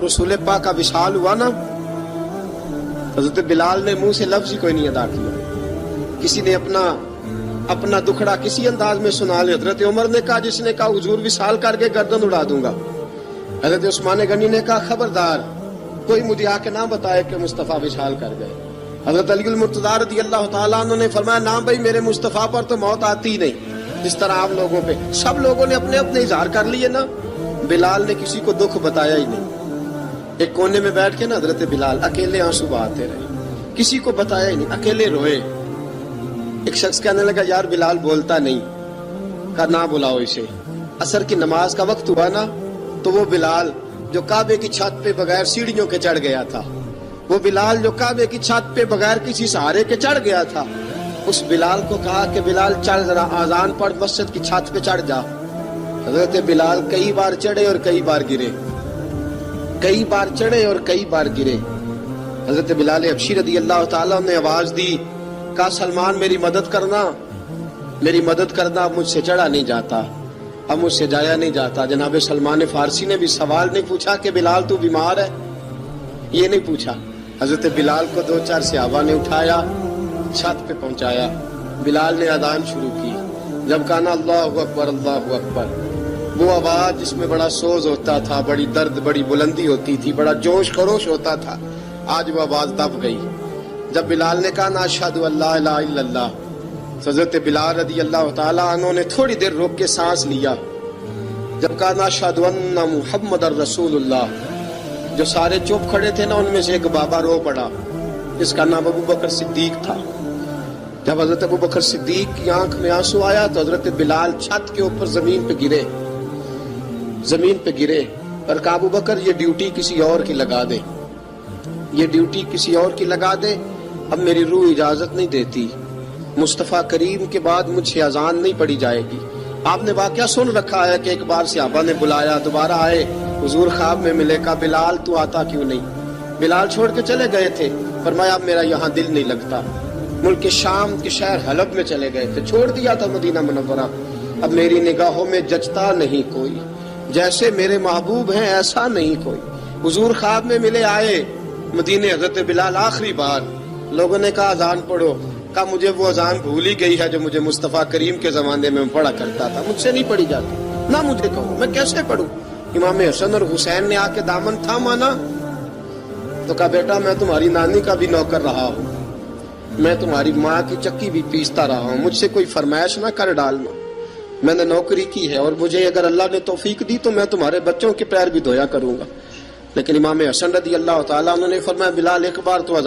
رسول پاک کا وصال ہوا نا، حضرت بلال نے منہ سے لفظ ہی کوئی نہیں ادا کیا. کسی نے اپنا دکھڑا کسی انداز میں سنا لیا. حضرت عمر نے کہا، جس نے کہا حضور وصال کر کے گردن اڑا دوں گا. حضرت عثمان غنی نے کہا، خبردار کوئی مجھے آ کے نہ بتائے کہ مصطفیٰ وصال کر گئے. حضرت علی المرتضیٰ رضی اللہ تعالیٰ عنہ نے فرمایا، نہ بھائی میرے مصطفیٰ پر تو موت آتی ہی نہیں جس طرح آپ لوگوں پہ. سب لوگوں نے اپنے اپنے اظہار کر لیے نا، بلال نے کسی کو دکھ بتایا ہی نہیں. ایک کونے میں بیٹھ کے نا حضرت بلال اکیلے آنسو بہاتے رہے، کسی کو بتایا ہی نہیں، اکیلے روئے. ایک شخص کہنے لگا، یار بلال بولتا نہیں. کہا نہ بلاؤ اسے. عصر کی نماز کا وقت ہوا نا تو وہ بلال جو کعبے کی چھت پہ بغیر سیڑھیوں کے چڑھ گیا تھا، وہ بلال جو کعبے کی چھت پہ بغیر کسی سہارے کے چڑھ گیا تھا، اس بلال کو کہا کہ بلال چڑھ ذرا، آذان پڑھ، مسجد کی چھت پہ چڑھ جا. حضرت بلال کئی بار چڑھے اور کئی بار گرے، کئی بار چڑھے اور کئی بار گرے. حضرت بلال حبشی رضی اللہ تعالیٰ نے آواز دی، کہا سلمان میری مدد کرنا، میری مدد کرنا. اب مجھ سے چڑھا نہیں جاتا، اب مجھ سے جایا نہیں جاتا. جناب سلمان فارسی نے بھی سوال نہیں پوچھا کہ بلال تو بیمار ہے، یہ نہیں پوچھا. حضرت بلال کو دو چار صحابہ نے اٹھایا، چھت پہ پہنچایا. بلال نے اذان شروع کی. جب کہا نا اللہ اکبر اللہ اکبر، وہ آواز جس میں بڑا سوز ہوتا تھا، بڑی درد، بڑی بلندی ہوتی تھی، بڑا جوش خروش ہوتا تھا، آج وہ آواز دب گئی. جب بلال نے کہا نا اشہد ان لا الہ الا اللہ، حضرت بلال رضی اللہ تعالیٰ عنہ نے تھوڑی دیر روک کے سانس لیا. جب کہا نا اشہد ان محمد رسول اللہ، جو سارے چپ کھڑے تھے نا ان میں سے ایک بابا رو پڑا، جس کا نام ابو بکر صدیق تھا. جب حضرت ابو بکر صدیق کی آنکھ میں آنسو آیا تو حضرت بلال چھت کے اوپر زمین پہ گرے، زمین پہ گرے اور کہا ابو بکر یہ ڈیوٹی کسی اور کی لگا دے، یہ ڈیوٹی کسی اور کی لگا دے، اب میری روح اجازت نہیں دیتی، مصطفیٰ کریم کے بعد مجھ سے اذان نہیں پڑھی جائے گی. آپ نے واقعہ سن رکھا ہے کہ ایک بار صحابہ نے بلایا، دوبارہ آئے، حضور خواب میں ملے. کہا بلال تو آتا کیوں نہیں؟ بلال چھوڑ کے چلے گئے تھے. فرمایا اب میرا یہاں دل نہیں لگتا. ملک شام کے شہر حلب میں چلے گئے تھے، چھوڑ دیا تھا مدینہ منورہ. اب میری نگاہوں میں جچتا نہیں کوئی، جیسے میرے محبوب ہیں ایسا نہیں کوئی. حضور خواب میں ملے، آئے مدینے. حضرت بلال آخری بار، لوگوں نے کہا اذان پڑھو. کہا مجھے وہ اذان بھول ہی گئی ہے جو مجھے مصطفیٰ کریم کے زمانے میں پڑھا کرتا تھا، مجھ سے نہیں پڑھی جاتی. نہ مجھے کہو، میں کیسے پڑھوں؟ امام حسن اور حسین نے آ کے دامن تھاما نا تو کہا بیٹا میں تمہاری نانی کا بھی نوکر رہا ہوں، میں تمہاری ماں کی چکی بھی پیستا رہا ہوں، مجھ سے کوئی فرمائش نہ کر ڈالنا. میں نے نوکری کی ہے اور مجھے اگر اللہ نے توفیق دی تو میں تمہارے بچوں کے پیر بھی دھویا کروں گا. لیکن امام حسن رضی اللہ تعالیٰ عنہ نے فرمایا بلال ایک بار تو